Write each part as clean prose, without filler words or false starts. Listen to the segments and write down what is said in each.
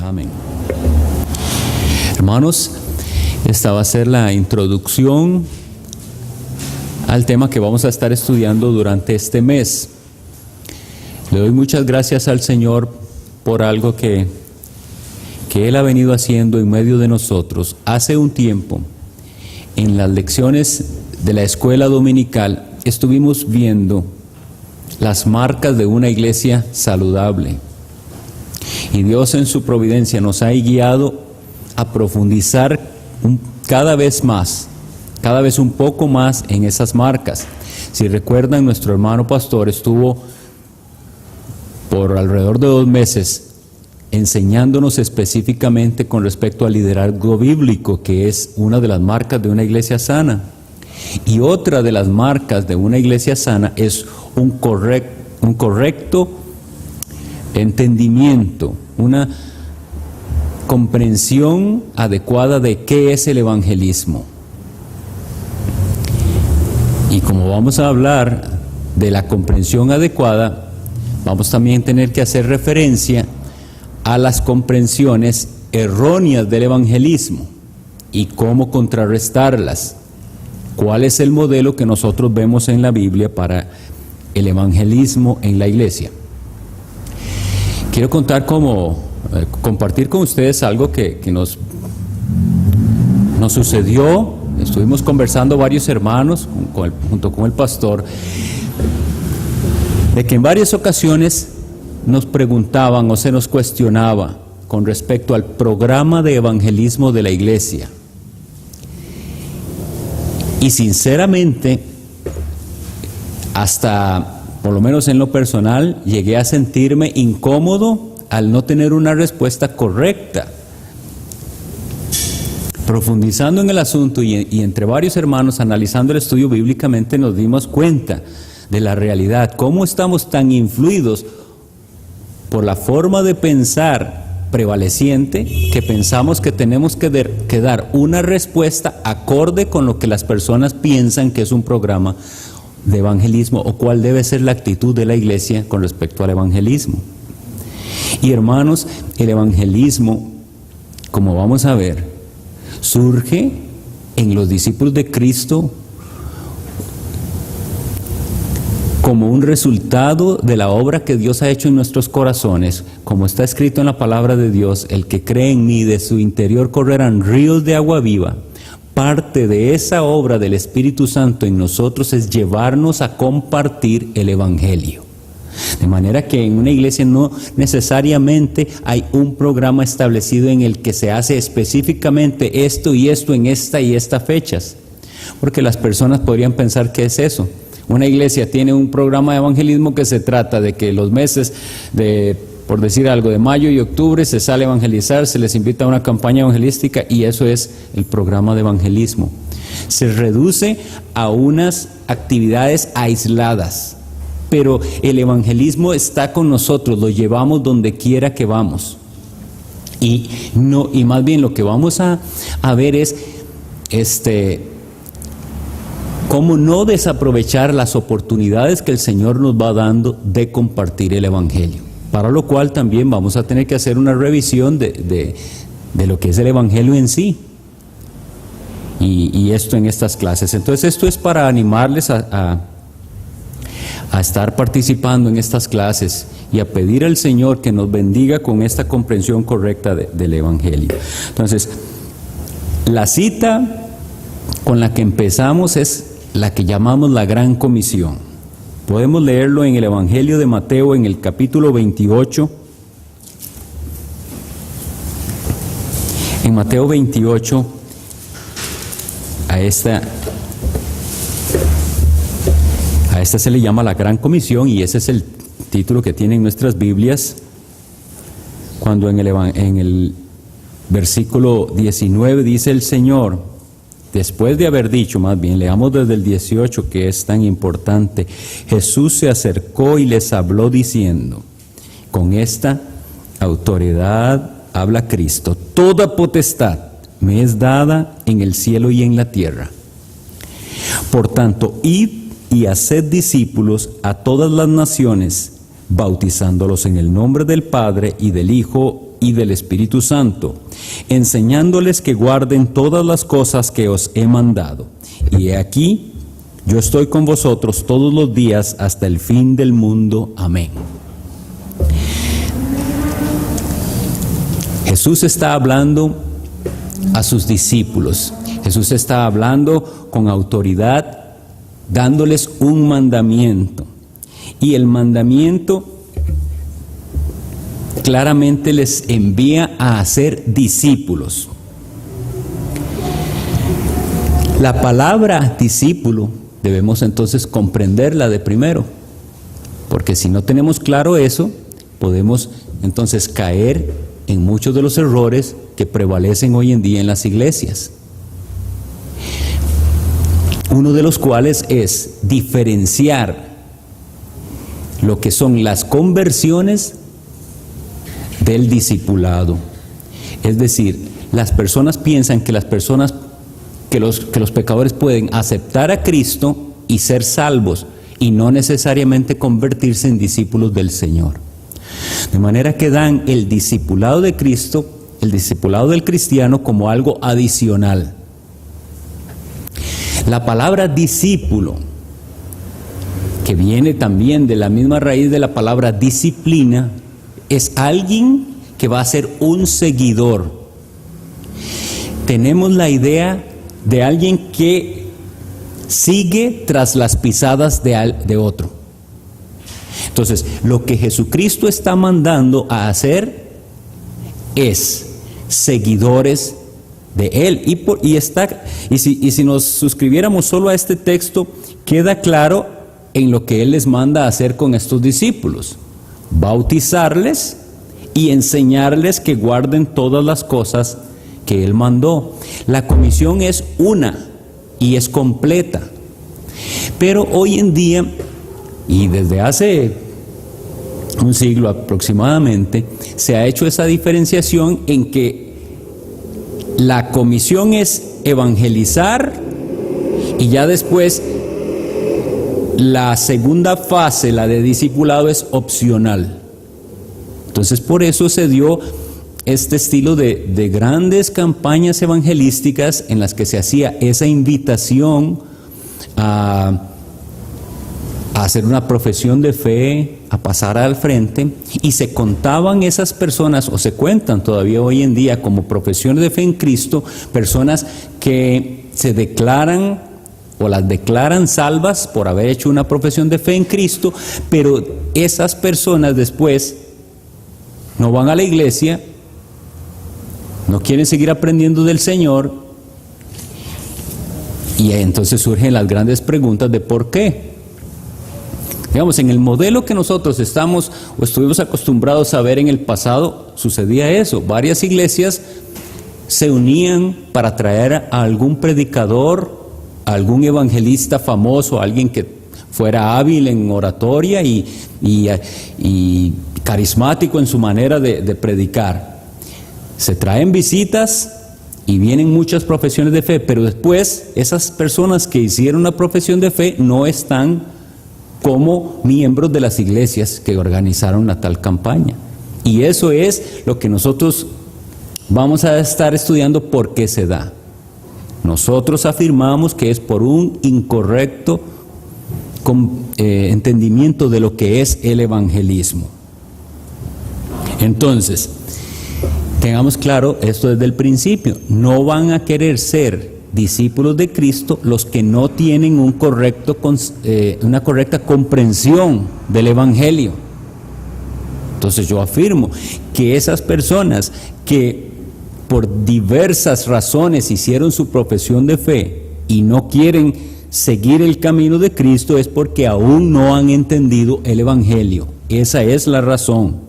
Amén. Hermanos, esta va a ser la introducción al tema que vamos a estar estudiando durante este mes. Le doy muchas gracias al Señor por algo que Él ha venido haciendo en medio de nosotros. Hace un tiempo, en las lecciones de la escuela dominical, estuvimos viendo las marcas de una iglesia saludable. Y Dios en su providencia nos ha guiado a profundizar cada vez más, cada vez un poco más en esas marcas. Si recuerdan, nuestro hermano pastor estuvo por alrededor de 2 meses enseñándonos específicamente con respecto al liderazgo bíblico, que es una de las marcas de una iglesia sana. Y otra de las marcas de una iglesia sana es un correcto entendimiento, una comprensión adecuada de qué es el evangelismo. Y como vamos a hablar de la comprensión adecuada, vamos también a tener que hacer referencia a las comprensiones erróneas del evangelismo y cómo contrarrestarlas. ¿Cuál es el modelo que nosotros vemos en la Biblia para el evangelismo en la iglesia? Quiero compartir con ustedes algo que nos sucedió. Estuvimos conversando varios hermanos junto con el pastor, de que en varias ocasiones nos preguntaban o se nos cuestionaba con respecto al programa de evangelismo de la iglesia. Y sinceramente, hasta por lo menos en lo personal, llegué a sentirme incómodo al no tener una respuesta correcta. Profundizando en el asunto y entre varios hermanos analizando el estudio bíblicamente, nos dimos cuenta de la realidad, cómo estamos tan influidos por la forma de pensar prevaleciente que pensamos que tenemos que dar una respuesta acorde con lo que las personas piensan que es un programa de evangelismo o cuál debe ser la actitud de la iglesia con respecto al evangelismo. Y hermanos, el evangelismo, como vamos a ver, surge en los discípulos de Cristo como un resultado de la obra que Dios ha hecho en nuestros corazones. Como está escrito en la palabra de Dios, el que cree en mí, de su interior correrán ríos de agua viva. Parte de esa obra del Espíritu Santo en nosotros es llevarnos a compartir el Evangelio. De manera que en una iglesia no necesariamente hay un programa establecido en el que se hace específicamente esto y esto en esta y estas fechas. Porque las personas podrían pensar que es eso. Una iglesia tiene un programa de evangelismo que se trata de que los meses de, por decir algo, de mayo y octubre se sale a evangelizar, se les invita a una campaña evangelística y eso es el programa de evangelismo. Se reduce a unas actividades aisladas, pero el evangelismo está con nosotros, lo llevamos donde quiera que vamos. Y más bien lo que vamos a ver es cómo no desaprovechar las oportunidades que el Señor nos va dando de compartir el Evangelio. Para lo cual también vamos a tener que hacer una revisión de lo que es el Evangelio en sí. Y esto en estas clases. Entonces esto es para animarles a estar participando en estas clases y a pedir al Señor que nos bendiga con esta comprensión correcta del Evangelio. Entonces, la cita con la que empezamos es la que llamamos la Gran Comisión. Podemos leerlo en el Evangelio de Mateo en el capítulo 28. En Mateo 28, a esta se le llama la Gran Comisión y ese es el título que tienen nuestras Biblias, cuando en el versículo 19 dice el Señor, después de haber dicho, más bien, leamos desde el 18 que es tan importante, Jesús se acercó y les habló diciendo, con esta autoridad habla Cristo, toda potestad me es dada en el cielo y en la tierra. Por tanto, id y haced discípulos a todas las naciones, bautizándolos en el nombre del Padre y del Hijo y del Espíritu Santo, enseñándoles que guarden todas las cosas que os he mandado. Y he aquí, yo estoy con vosotros todos los días hasta el fin del mundo. Amén. Jesús está hablando a sus discípulos. Jesús está hablando con autoridad, dándoles un mandamiento. Y el mandamiento claramente les envía a hacer discípulos. La palabra discípulo debemos entonces comprenderla de primero, porque si no tenemos claro eso, podemos entonces caer en muchos de los errores que prevalecen hoy en día en las iglesias. Uno de los cuales es diferenciar lo que son las conversiones del discipulado. Es decir, las personas piensan que los pecadores pueden aceptar a Cristo y ser salvos y no necesariamente convertirse en discípulos del Señor. De manera que dan el discipulado de Cristo, el discipulado del cristiano, como algo adicional. La palabra discípulo, que viene también de la misma raíz de la palabra disciplina, es alguien que va a ser un seguidor. Tenemos la idea de alguien que sigue tras las pisadas de otro. Entonces, lo que Jesucristo está mandando a hacer es seguidores de Él. Y si nos suscribiéramos solo a este texto, queda claro en lo que Él les manda a hacer con estos discípulos: bautizarles y enseñarles que guarden todas las cosas que Él mandó. La comisión es una y es completa. Pero hoy en día, y desde hace un siglo aproximadamente, se ha hecho esa diferenciación en que la comisión es evangelizar y ya después la segunda fase, la de discipulado, es opcional. Entonces, por eso se dio este estilo de grandes campañas evangelísticas en las que se hacía esa invitación a hacer una profesión de fe, a pasar al frente, y se contaban esas personas, o se cuentan todavía hoy en día como profesión de fe en Cristo, personas que se declaran o las declaran salvas por haber hecho una profesión de fe en Cristo, pero esas personas después no van a la iglesia, no quieren seguir aprendiendo del Señor, y entonces surgen las grandes preguntas de por qué. Digamos, en el modelo que nosotros estamos o estuvimos acostumbrados a ver en el pasado, sucedía eso. Varias iglesias se unían para traer a algún predicador, a algún evangelista famoso, a alguien que fuera hábil en oratoria y carismático en su manera de predicar. Se traen visitas y vienen muchas profesiones de fe, pero después esas personas que hicieron una profesión de fe no están como miembros de las iglesias que organizaron la tal campaña. Y eso es lo que nosotros vamos a estar estudiando por qué se da. Nosotros afirmamos que es por un incorrecto entendimiento de lo que es el evangelismo. Entonces, tengamos claro esto desde el principio: no van a querer ser discípulos de Cristo los que no tienen una correcta comprensión del evangelio. Entonces yo afirmo que esas personas que por diversas razones hicieron su profesión de fe y no quieren seguir el camino de Cristo es porque aún no han entendido el evangelio. Esa es la razón.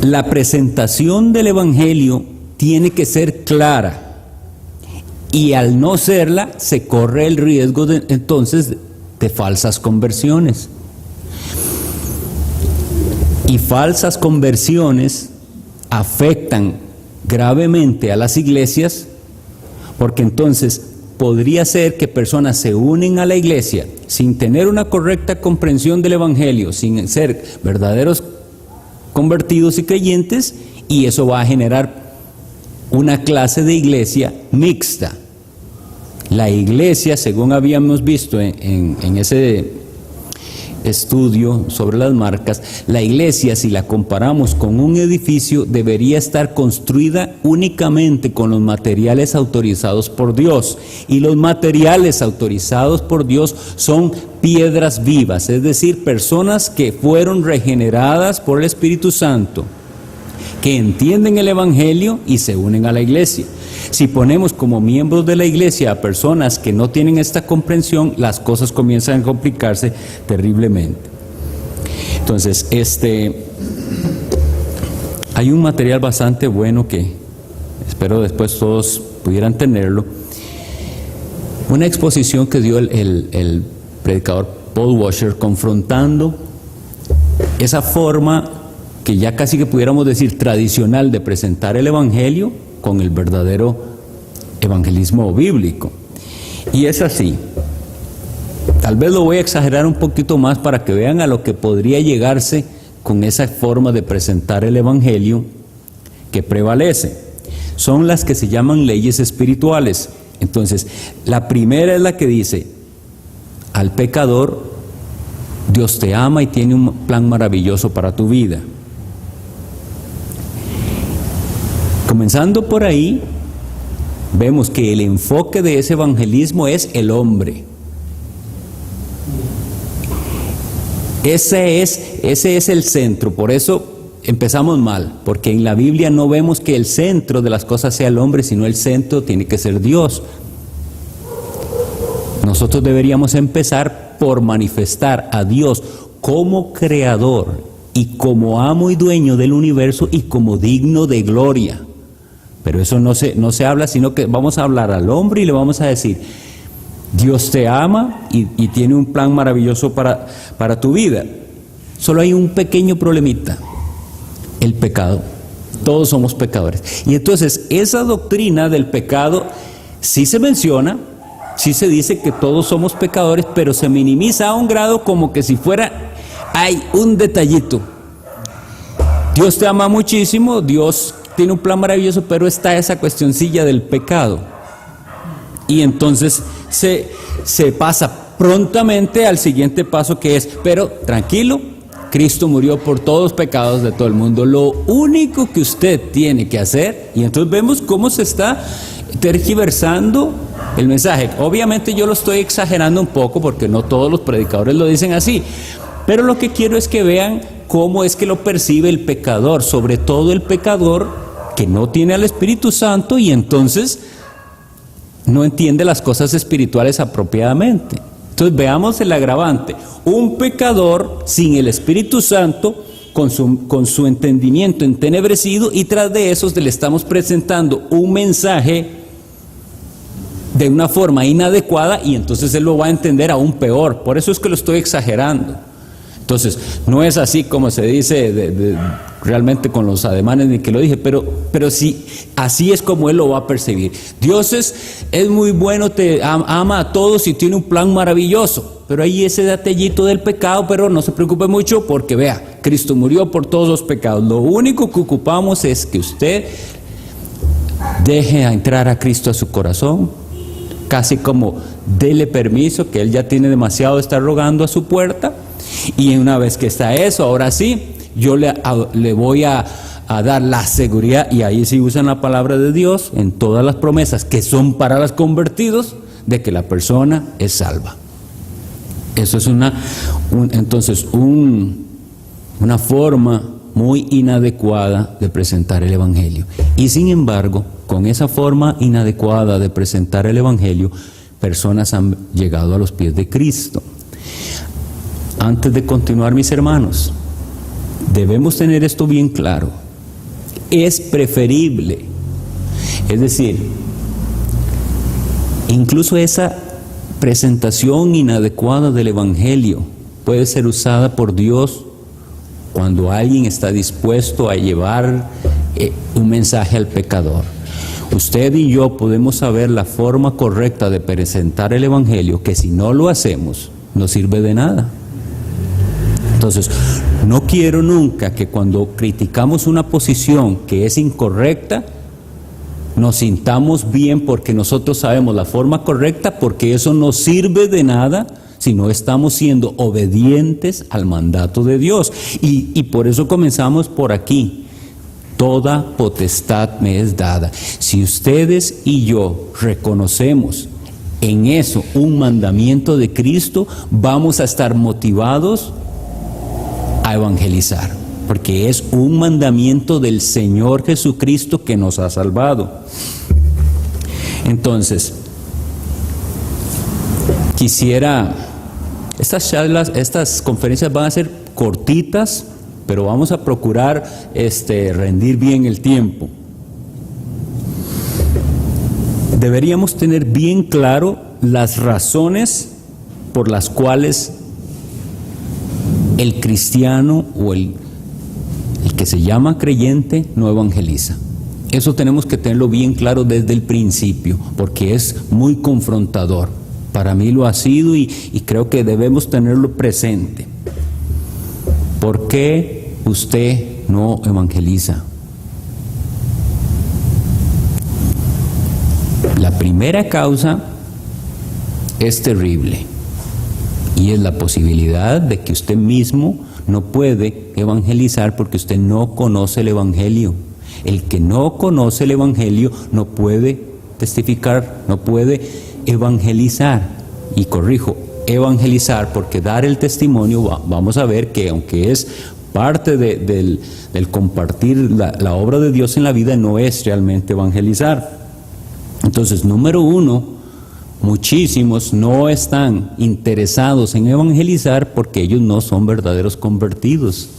La presentación del evangelio tiene que ser clara, y al no serla se corre el riesgo entonces de falsas conversiones. Y falsas conversiones afectan gravemente a las iglesias, porque entonces podría ser que personas se unen a la iglesia sin tener una correcta comprensión del Evangelio, sin ser verdaderos convertidos y creyentes, y eso va a generar una clase de iglesia mixta. La iglesia, según habíamos visto en ese estudio sobre las marcas, la iglesia, si la comparamos con un edificio, debería estar construida únicamente con los materiales autorizados por Dios, y los materiales autorizados por Dios son piedras vivas, es decir, personas que fueron regeneradas por el Espíritu Santo, que entienden el Evangelio y se unen a la iglesia. Si ponemos como miembros de la iglesia a personas que no tienen esta comprensión, las cosas comienzan a complicarse terriblemente. Entonces, hay un material bastante bueno que espero después todos pudieran tenerlo. Una exposición que dio el predicador Paul Washer, confrontando esa forma que ya casi que pudiéramos decir tradicional de presentar el Evangelio con el verdadero evangelismo bíblico. Y es así. Tal vez lo voy a exagerar un poquito más para que vean a lo que podría llegarse con esa forma de presentar el Evangelio que prevalece. Son las que se llaman leyes espirituales. Entonces, la primera es la que dice: al pecador Dios te ama y tiene un plan maravilloso para tu vida. Comenzando por ahí, vemos que el enfoque de ese evangelismo es el hombre. Ese es el centro. Por eso empezamos mal, porque en la Biblia no vemos que el centro de las cosas sea el hombre, sino el centro tiene que ser Dios. Nosotros deberíamos empezar por manifestar a Dios como creador y como amo y dueño del universo y como digno de gloria. Pero eso no se habla, sino que vamos a hablar al hombre y le vamos a decir: Dios te ama y tiene un plan maravilloso para tu vida. Solo hay un pequeño problemita: el pecado. Todos somos pecadores. Y entonces esa doctrina del pecado sí se menciona, sí se dice que todos somos pecadores, pero se minimiza a un grado como que si fuera, hay un detallito. Dios te ama muchísimo, Dios tiene un plan maravilloso, pero está esa cuestioncilla del pecado. Y entonces se pasa prontamente al siguiente paso, que es: pero tranquilo, Cristo murió por todos los pecados de todo el mundo. Lo único que usted tiene que hacer, y entonces vemos cómo se está tergiversando el mensaje. Obviamente yo lo estoy exagerando un poco porque no todos los predicadores lo dicen así, pero lo que quiero es que vean cómo es que lo percibe el pecador, sobre todo el pecador que no tiene al Espíritu Santo y entonces no entiende las cosas espirituales apropiadamente. Entonces veamos el agravante: un pecador sin el Espíritu Santo, con su entendimiento entenebrecido, y tras de eso le estamos presentando un mensaje de una forma inadecuada, y entonces él lo va a entender aún peor. Por eso es que lo estoy exagerando. Entonces, no es así como se dice realmente con los ademanes ni que lo dije, pero sí, así es como él lo va a percibir. Dios es muy bueno, te ama a todos y tiene un plan maravilloso, pero hay ese detallito del pecado. Pero no se preocupe mucho, porque vea, Cristo murió por todos los pecados. Lo único que ocupamos es que usted deje entrar a Cristo a su corazón, casi como dele permiso, que él ya tiene demasiado de estar rogando a su puerta. Y una vez que está eso, ahora sí, yo le voy a dar la seguridad, y ahí sí usan la palabra de Dios en todas las promesas que son para los convertidos, de que la persona es salva. Eso es entonces una forma muy inadecuada de presentar el Evangelio. Y sin embargo, con esa forma inadecuada de presentar el Evangelio, personas han llegado a los pies de Cristo. Antes de continuar, mis hermanos, debemos tener esto bien claro. Es preferible, es decir, incluso esa presentación inadecuada del Evangelio puede ser usada por Dios cuando alguien está dispuesto a llevar un mensaje al pecador. Usted y yo podemos saber la forma correcta de presentar el Evangelio, que si no lo hacemos, no sirve de nada. Entonces, no quiero nunca que cuando criticamos una posición que es incorrecta, nos sintamos bien porque nosotros sabemos la forma correcta, porque eso no sirve de nada si no estamos siendo obedientes al mandato de Dios. Y por eso comenzamos por aquí. Toda potestad me es dada. Si ustedes y yo reconocemos en eso un mandamiento de Cristo, vamos a estar motivados a evangelizar, porque es un mandamiento del Señor Jesucristo que nos ha salvado. Entonces, quisiera, estas charlas, estas conferencias van a ser cortitas, pero vamos a procurar rendir bien el tiempo. Deberíamos tener bien claro las razones por las cuales el cristiano o el que se llama creyente no evangeliza. Eso tenemos que tenerlo bien claro desde el principio, porque es muy confrontador. Para mí lo ha sido y creo que debemos tenerlo presente. ¿Por qué usted no evangeliza? La primera causa es terrible y es la posibilidad de que usted mismo no puede evangelizar porque usted no conoce el Evangelio. El que no conoce el Evangelio no puede testificar, no puede evangelizar. Y corrijo, evangelizar, porque dar el testimonio, vamos a ver que aunque es parte del compartir la obra de Dios en la vida, no es realmente evangelizar. Entonces, número uno, muchísimos no están interesados en evangelizar porque ellos no son verdaderos convertidos.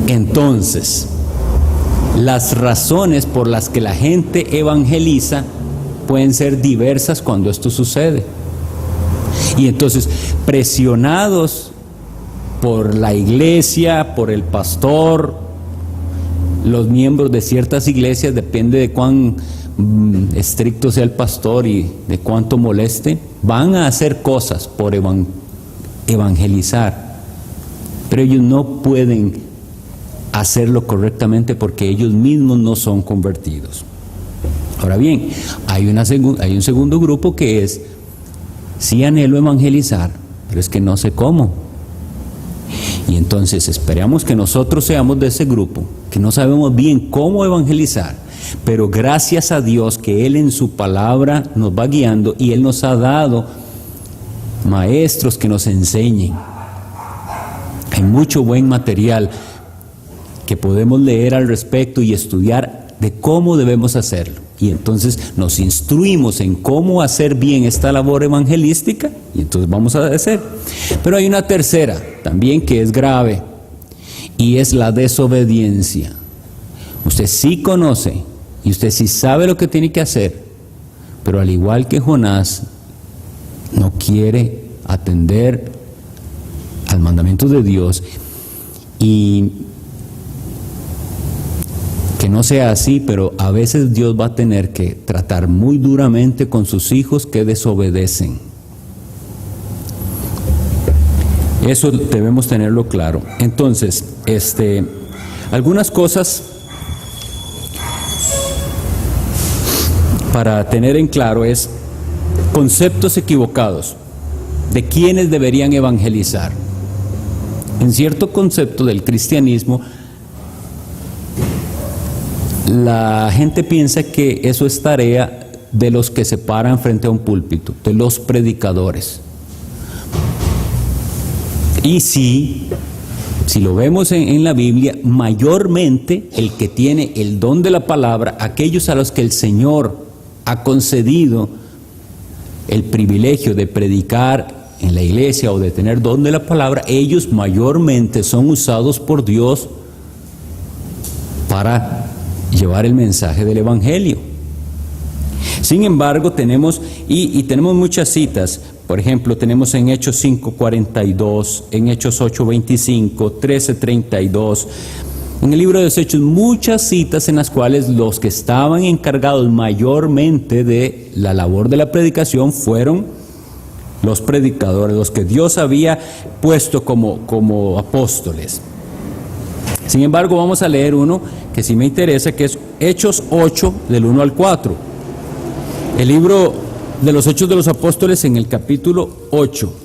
Entonces, las razones por las que la gente evangeliza pueden ser diversas cuando esto sucede. Y entonces, presionados por la iglesia, por el pastor, los miembros de ciertas iglesias, depende de cuán estricto sea el pastor y de cuánto moleste, van a hacer cosas por evangelizar, pero ellos no pueden hacerlo correctamente porque ellos mismos no son convertidos. Ahora bien, hay un segundo grupo que es: sí anhelo evangelizar, pero es que no sé cómo. Y entonces esperamos que nosotros seamos de ese grupo, que no sabemos bien cómo evangelizar, pero gracias a Dios que Él en su palabra nos va guiando y Él nos ha dado maestros que nos enseñen. Hay mucho buen material que podemos leer al respecto y estudiar de cómo debemos hacerlo. Y entonces nos instruimos en cómo hacer bien esta labor evangelística y entonces vamos a hacer. Pero hay una tercera también que es grave y es la desobediencia. Usted sí conoce y usted sí sabe lo que tiene que hacer, pero al igual que Jonás, no quiere atender al mandamiento de Dios. Y que no sea así, pero a veces Dios va a tener que tratar muy duramente con sus hijos que desobedecen. Eso debemos tenerlo claro. Entonces, algunas cosas para tener en claro es conceptos equivocados de quiénes deberían evangelizar. En cierto concepto del cristianismo, la gente piensa que eso es tarea de los que se paran frente a un púlpito, de los predicadores. Y si lo vemos en la Biblia, mayormente el que tiene el don de la palabra, aquellos a los que el Señor ha concedido el privilegio de predicar en la iglesia o de tener don de la palabra, ellos mayormente son usados por Dios para llevar el mensaje del Evangelio. Sin embargo, tenemos muchas citas. Por ejemplo, tenemos en Hechos 5:42, en Hechos 8:25, 13:32, En el libro de los Hechos muchas citas en las cuales los que estaban encargados mayormente de la labor de la predicación fueron los predicadores, los que Dios había puesto como apóstoles. Sin embargo, vamos a leer uno que sí me interesa, que es Hechos 8, del 1 al 4. El libro de los Hechos de los Apóstoles en el capítulo 8.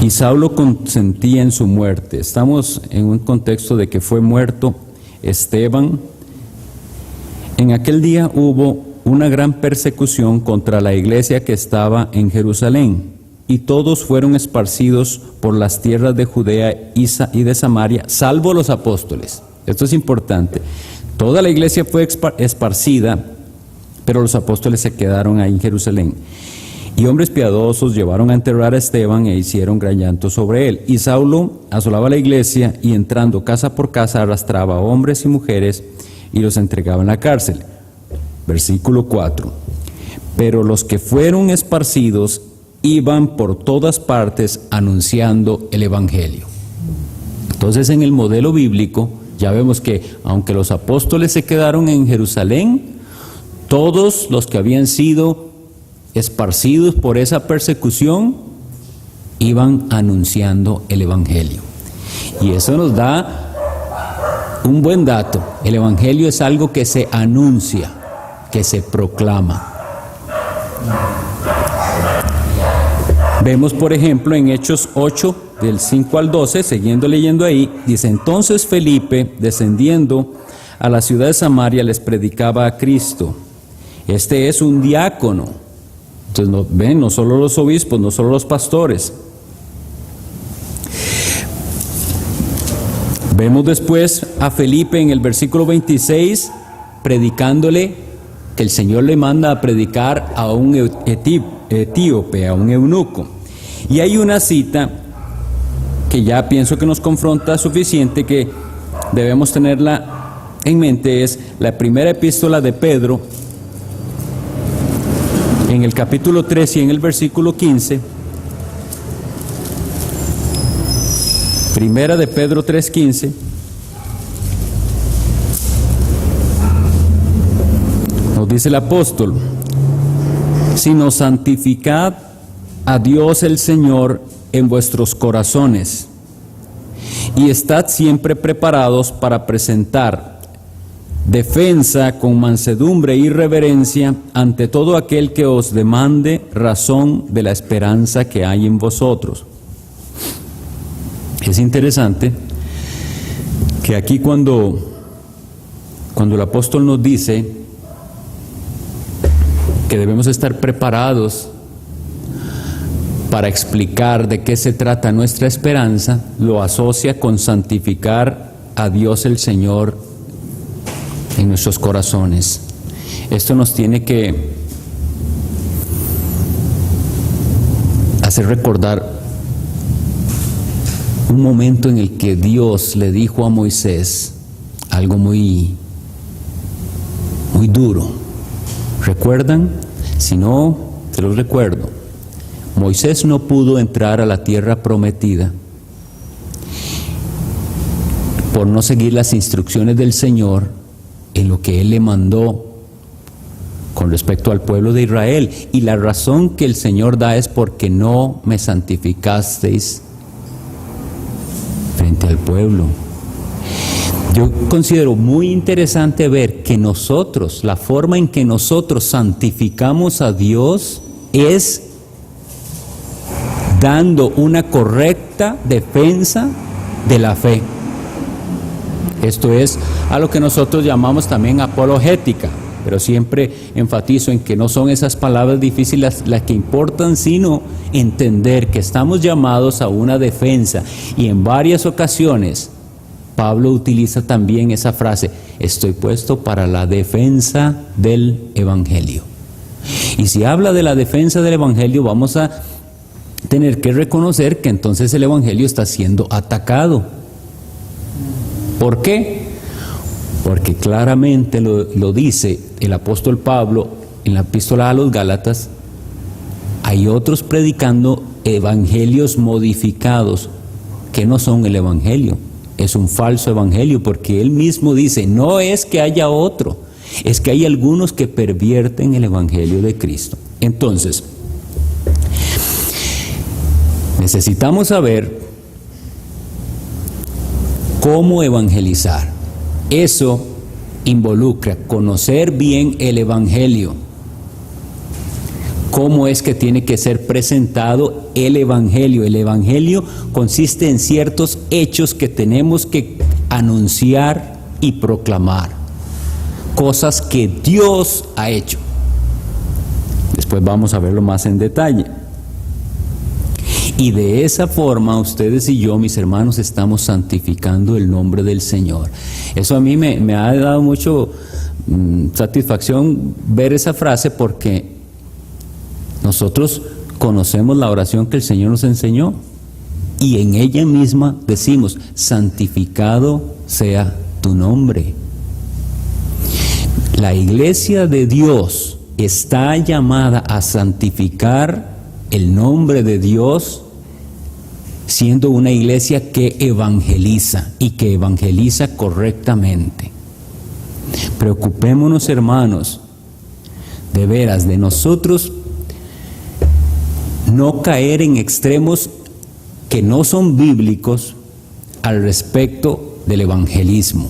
Y Saulo consentía en su muerte. Estamos en un contexto de que fue muerto Esteban. En aquel día hubo una gran persecución contra la iglesia que estaba en Jerusalén, y todos fueron esparcidos por las tierras de Judea y de Samaria, salvo los apóstoles. Esto es importante. Toda la iglesia fue esparcida, pero los apóstoles se quedaron ahí en Jerusalén. Y hombres piadosos llevaron a enterrar a Esteban e hicieron gran llanto sobre él. Y Saulo asolaba la iglesia y entrando casa por casa arrastraba a hombres y mujeres y los entregaba en la cárcel. Versículo 4. Pero los que fueron esparcidos iban por todas partes anunciando el evangelio. Entonces, en el modelo bíblico ya vemos que aunque los apóstoles se quedaron en Jerusalén, todos los que habían sido esparcidos por esa persecución iban anunciando el evangelio. Y eso nos da un buen dato. El evangelio es algo que se anuncia, que se proclama. Vemos, por ejemplo, en Hechos 8, del 5 al 12, siguiendo leyendo ahí, dice: entonces Felipe, descendiendo a la ciudad de Samaria, les predicaba a Cristo. Este es un diácono. Entonces, ven, no solo los obispos, no solo los pastores. Vemos después a Felipe en el versículo 26, predicándole, que el Señor le manda a predicar a un etíope, a un eunuco. Y hay una cita que ya pienso que nos confronta suficiente, que debemos tenerla en mente, es la primera epístola de Pedro, en el capítulo 3 y en el versículo 15. Primera de Pedro 3:15. Nos dice el apóstol: sino santificad a Dios el Señor en vuestros corazones, y estad siempre preparados para presentar defensa con mansedumbre y reverencia ante todo aquel que os demande razón de la esperanza que hay en vosotros. Es interesante que aquí cuando el apóstol nos dice que debemos estar preparados para explicar de qué se trata nuestra esperanza, lo asocia con santificar a Dios el Señor en nuestros corazones. Esto nos tiene que hacer recordar un momento en el que Dios le dijo a Moisés algo muy duro. ¿Recuerdan? Si no, te lo recuerdo. Moisés no pudo entrar a la tierra prometida por no seguir las instrucciones del Señor en lo que Él le mandó con respecto al pueblo de Israel. Y la razón que el Señor da es porque no me santificasteis frente al pueblo. Yo considero muy interesante ver que nosotros, la forma en que nosotros santificamos a Dios es dando una correcta defensa de la fe. Esto es a lo que nosotros llamamos también apologética, pero siempre enfatizo en que no son esas palabras difíciles las que importan, sino entender que estamos llamados a una defensa. Y en varias ocasiones Pablo utiliza también esa frase: estoy puesto para la defensa del Evangelio. Y si habla de la defensa del Evangelio, vamos a tener que reconocer que entonces el Evangelio está siendo atacado. ¿Por qué? Porque claramente lo dice el apóstol Pablo en la epístola a los Gálatas. Hay otros predicando evangelios modificados que no son el evangelio. Es un falso evangelio, porque él mismo dice, no es que haya otro, es que hay algunos que pervierten el evangelio de Cristo. Entonces, necesitamos saber cómo evangelizar. Eso involucra conocer bien el evangelio. ¿Cómo es que tiene que ser presentado el evangelio? El evangelio consiste en ciertos hechos que tenemos que anunciar y proclamar. Cosas que Dios ha hecho. Después vamos a verlo más en detalle. Y de esa forma ustedes y yo, mis hermanos, estamos santificando el nombre del Señor. Eso a mí me ha dado mucho satisfacción ver esa frase, porque nosotros conocemos la oración que el Señor nos enseñó y en ella misma decimos, santificado sea tu nombre. La iglesia de Dios está llamada a santificar el nombre de Dios, siendo una iglesia que evangeliza y que evangeliza correctamente. Preocupémonos, hermanos, de veras, de nosotros no caer en extremos que no son bíblicos al respecto del evangelismo.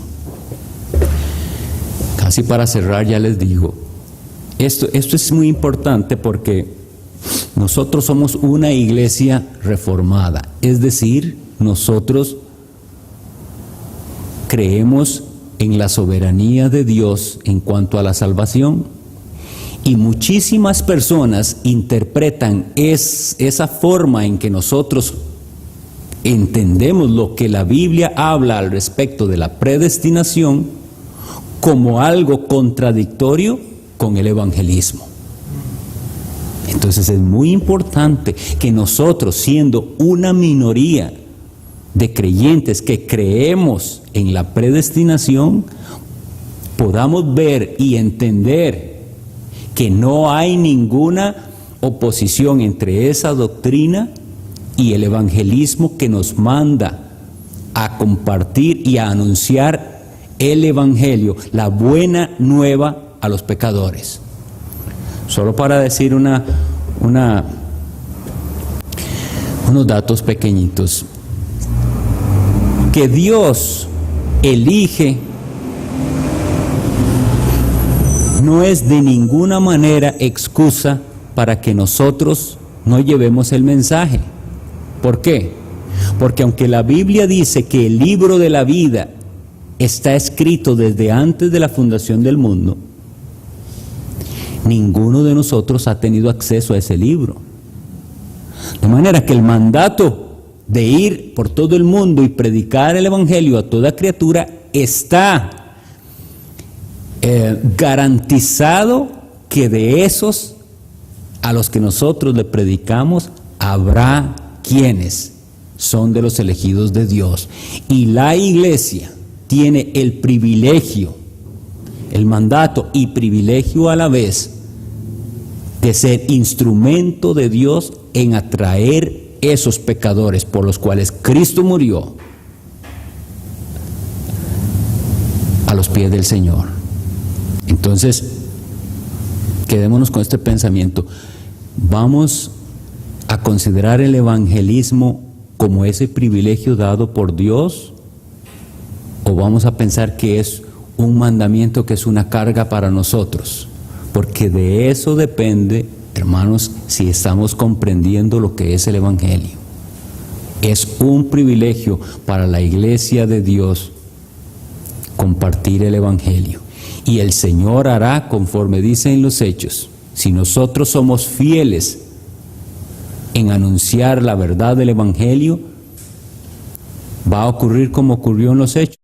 Casi para cerrar ya les digo, esto es muy importante, porque nosotros somos una iglesia reformada, es decir, nosotros creemos en la soberanía de Dios en cuanto a la salvación, y muchísimas personas interpretan esa forma en que nosotros entendemos lo que la Biblia habla al respecto de la predestinación como algo contradictorio con el evangelismo. Entonces es muy importante que nosotros, siendo una minoría de creyentes que creemos en la predestinación, podamos ver y entender que no hay ninguna oposición entre esa doctrina y el evangelismo que nos manda a compartir y a anunciar el evangelio, la buena nueva a los pecadores. Solo para decir unos datos pequeñitos. Que Dios elige no es de ninguna manera excusa para que nosotros no llevemos el mensaje. ¿Por qué? Porque aunque la Biblia dice que el libro de la vida está escrito desde antes de la fundación del mundo, ninguno de nosotros ha tenido acceso a ese libro. De manera que el mandato de ir por todo el mundo y predicar el evangelio a toda criatura está garantizado, que de esos a los que nosotros le predicamos habrá quienes son de los elegidos de Dios. Y la iglesia tiene el privilegio, el mandato y privilegio a la vez de ser instrumento de Dios en atraer esos pecadores por los cuales Cristo murió a los pies del Señor. Entonces, quedémonos con este pensamiento. Vamos a considerar el evangelismo como ese privilegio dado por Dios, o vamos a pensar que es un mandamiento, que es una carga para nosotros, porque de eso depende, hermanos, si estamos comprendiendo lo que es el evangelio. Es un privilegio para la iglesia de Dios compartir el evangelio, y el Señor hará conforme dice en los Hechos. Si nosotros somos fieles en anunciar la verdad del evangelio, va a ocurrir como ocurrió en los Hechos.